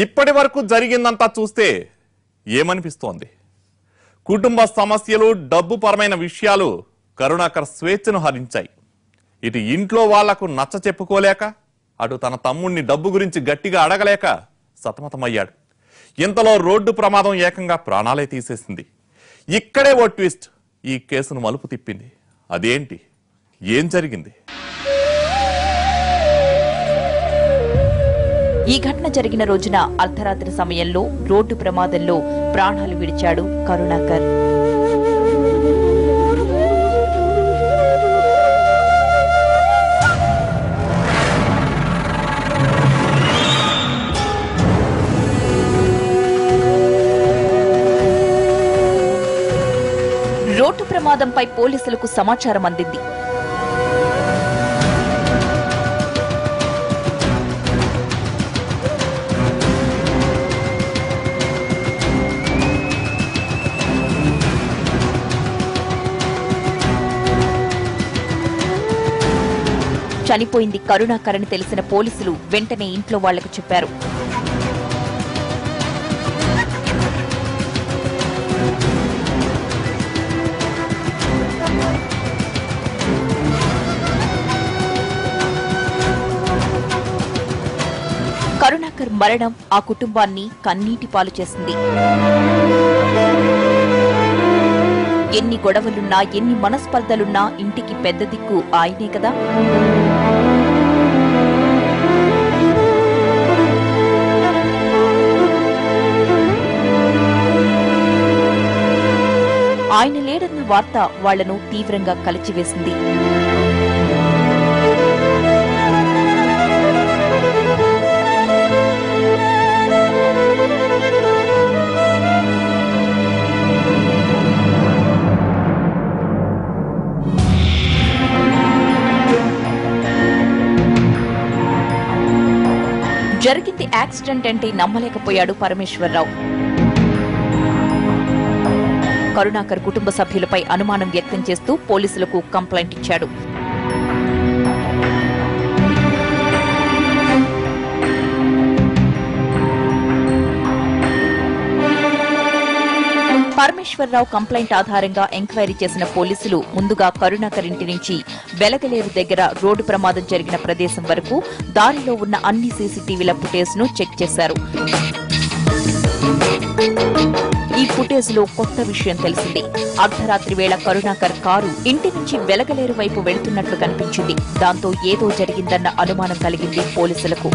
ఇప్పటి వరకు జరిగిందంతా చూస్తే ఏమనిపిస్తోంది? కుటుంబ సమస్యలు, డబ్బు పరమైన విషయాలు కరుణాకర్ స్వేచ్ఛను హరించాయి. ఇటు ఇంట్లో వాళ్లకు నచ్చ చెప్పుకోలేక, అటు తన తమ్ముణ్ణి డబ్బు గురించి గట్టిగా అడగలేక సతమతమయ్యాడు. ఇంతలో రోడ్డు ప్రమాదం ఏకంగా ప్రాణాలే తీసేసింది. ఇక్కడే ఓ ట్విస్ట్ ఈ కేసును మలుపు తిప్పింది. అదేంటి? ఏం జరిగింది? ఈ ఘటన జరిగిన రోజున అర్ధరాత్రి సమయంలో రోడ్డు ప్రమాదంలో ప్రాణాలు విడిచాడు కరుణాకర్. రోడ్డు ప్రమాదంపై పోలీసులకు సమాచారం అందింది. చనిపోయింది కరుణాకర్ అని తెలిసిన పోలీసులు వెంటనే ఇంట్లో వాళ్లకు చెప్పారు. కరుణాకర్ మరణం ఆ కుటుంబాన్ని కన్నీటి పాలు చేసింది. ఎన్ని గొడవలున్నా, ఎన్ని మనస్పర్ధలున్నా ఇంటికి పెద్ద దిక్కు ఆయనే కదా. ఆయన లేడన్న వార్త వాళ్లను తీవ్రంగా కలిచివేసింది. జరిగింది యాక్సిడెంట్ అంటే నమ్మలేకపోయాడు పరమేశ్వరరావు. కరుణాకర్ కుటుంబ సభ్యులపై అనుమానం వ్యక్తం చేస్తూ పోలీసులకు కంప్లైంట్ ఇచ్చాడు. పరమేశ్వరరావు కంప్లైంట్ ఆధారంగా ఎంక్వైరీ చేసిన పోలీసులు ముందుగా కరుణాకర్ ఇంటి నుంచి వెలగలేరు దగ్గర రోడ్డు ప్రమాదం జరిగిన ప్రదేశం వరకు దారిలో ఉన్న అన్ని సీసీటీవీల ఫుటేజ్ ను చెక్ చేశారు. ఈ ఫుటేజ్ లో కొత్త విషయం తెలిసింది. అర్ధరాత్రి వేళ కరుణాకర్ కారు ఇంటి నుంచి వెలగలేరు వైపు వెళుతున్నట్లు కనిపించింది. దాంతో ఏదో జరిగిందన్న అనుమానం కలిగింది పోలీసులకు.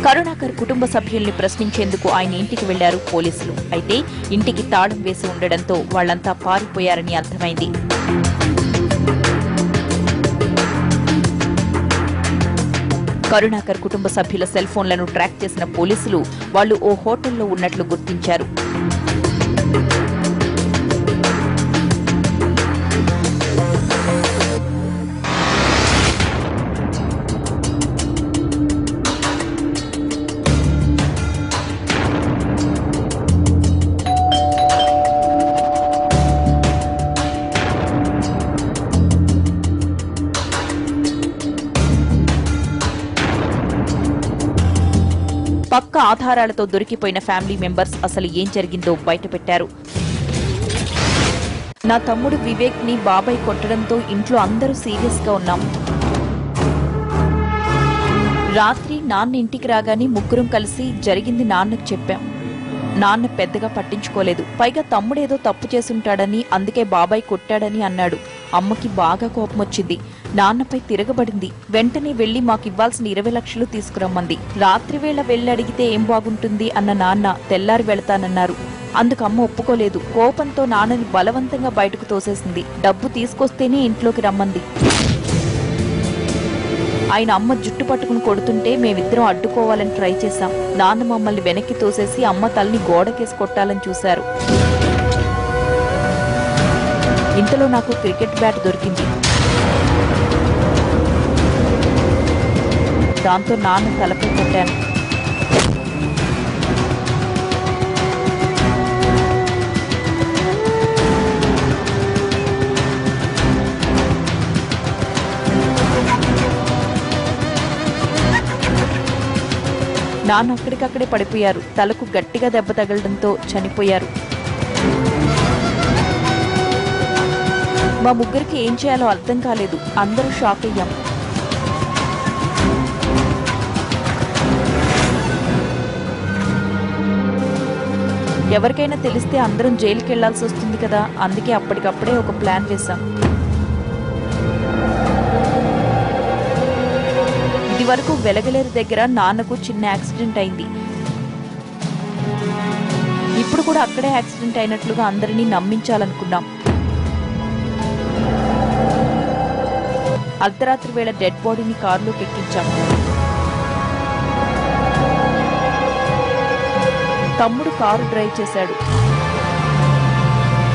కరుణాకర్ కుటుంబ సభ్యుల్ని ప్రశ్నించేందుకు ఆయన ఇంటికి వెళ్లారు పోలీసులు. అయితే ఇంటికి తాళం వేసి ఉండడంతో వాళ్లంతా పారిపోయారని అర్థమైంది. కరుణాకర్ కుటుంబ సభ్యుల సెల్ ఫోన్లను ట్రాక్ చేసిన పోలీసులు వాళ్లు ఓ హోటల్లో ఉన్నట్లు గుర్తించారు. పక్క ఆధారాలతో దొరికిపోయిన ఫ్యామిలీ మెంబర్స్ అసలు ఏం జరిగిందో బయటపెట్టారు. నా తమ్ముడు వివేక్ ని బాబాయ్ కొట్టడంతో ఇంట్లో అందరూ సీరియస్ గా ఉన్నాం. రాత్రి నాన్న ఇంటికి రాగానే ముగ్గురం కలిసి జరిగింది నాన్నకు చెప్పాం. నాన్న పెద్దగా పట్టించుకోలేదు. పైగా తమ్ముడేదో తప్పు చేసుంటాడని, అందుకే బాబాయ్ కొట్టాడని అన్నాడు. అమ్మకి బాగా కోపం వచ్చింది. నాన్నపై తిరగబడింది. వెంటనే వెళ్లి మాకివ్వాల్సిన 20 లక్షలు తీసుకురమ్మంది. రాత్రివేళ వెళ్లి అడిగితే ఏం బాగుంటుంది అన్న నాన్న తెల్లారి వెళతానన్నారు. అందుకు అమ్మ ఒప్పుకోలేదు. కోపంతో నాన్నని బలవంతంగా బయటకు తోసేసింది. డబ్బు తీసుకొస్తేనే ఇంట్లోకి రమ్మంది. ఆయన అమ్మ జుట్టు పట్టుకుని కొడుతుంటే మేమిద్దరం అడ్డుకోవాలని ట్రై చేశాం. నాన్న మమ్మల్ని వెనక్కి తోసేసి అమ్మ తల్ని గోడకేసి కొట్టాలని చూశారు. ఇంతలో నాకు క్రికెట్ బ్యాట్ దొరికింది. దాంతో నాన్న తలపై కొట్టాను. నాన్న అక్కడికక్కడే పడిపోయారు. తలకు గట్టిగా దెబ్బ తగలడంతో చనిపోయారు. మా ముగ్గురికి ఏం చేయాలో అర్థం కాలేదు. అందరూ షాక్ అయ్యాం. ఎవరికైనా తెలిస్తే అందరం జైలుకి వెళ్లాల్సి వస్తుంది కదా, అందుకే అప్పటికప్పుడే ఒక ప్లాన్ వేశాం. ఇది వరకు వెలగలేరు దగ్గర నాన్నకు చిన్న యాక్సిడెంట్ అయింది. ఇప్పుడు కూడా అక్కడే యాక్సిడెంట్ అయినట్లుగా అందరినీ నమ్మించాలనుకున్నాం. అర్ధరాత్రి వేళ డెడ్ బాడీని కారులోకి ఎక్కించాం. తమ్ముడు కారు డ్రైవ్ చేశాడు.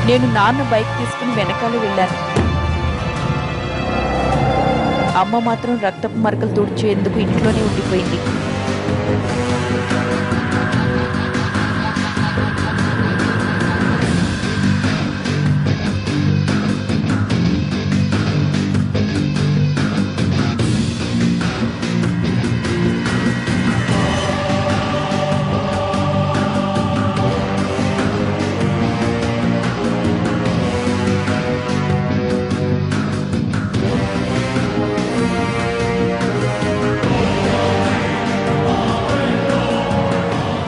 నేను నాన్న బైక్ తీసుకుని వెనకాల వెళ్ళాను. అమ్మ మాత్రం రక్తపు మరకలు తుడిచేందుకు ఇంట్లోనే ఉండిపోయింది.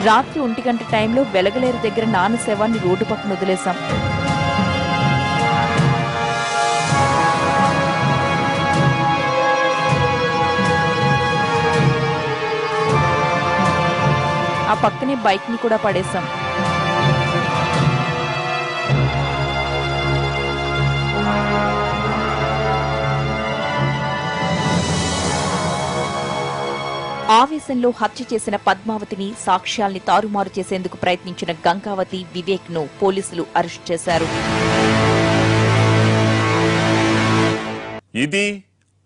రాత్రి 1 గంట టైంలో వెలగలేరు దగ్గర నాన్న శవాన్ని రోడ్డు పక్కన వదిలేశాం. ఆ పక్కనే బైక్ ని కూడా పడేశాం. ఆవేశంలో హత్య చేసిన పద్మావతిని, సాక్ష్యాల్ని తారుమారు చేసేందుకు ప్రయత్నించిన గంగావతి, వివేక్ ను పోలీసులు అరెస్ట్ చేశారు. ఇది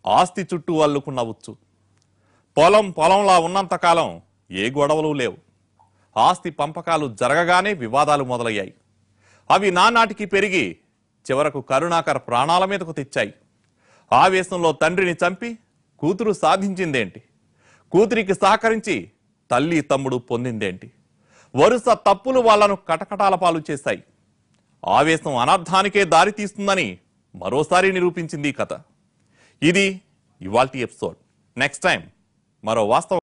ఆస్తి చుట్టూ అల్లుకున్న ఉచ్చు. పొలంలా ఉన్నంతకాలం ఏ గొడవలు లేవు. ఆస్తి పంపకాలు జరగగానే వివాదాలు మొదలయ్యాయి. అవి నానాటికి పెరిగి చివరకు కరుణాకర్ ప్రాణాల మీదకు తెచ్చాయి. ఆవేశంలో తండ్రిని చంపి కూతురు సాధించిందేంటి? కూతురికి సహకరించి తల్లి తమ్ముడు పొందిందేంటి? వరుస తప్పులు వాళ్లను కటకటాల పాలు చేశాయి. ఆవేశం అనర్థానికే దారి తీస్తుందని మరోసారి నిరూపించింది కథ. ఇది ఇవాల్టి ఎపిసోడ్. నెక్స్ట్ టైం మరో వాస్తవ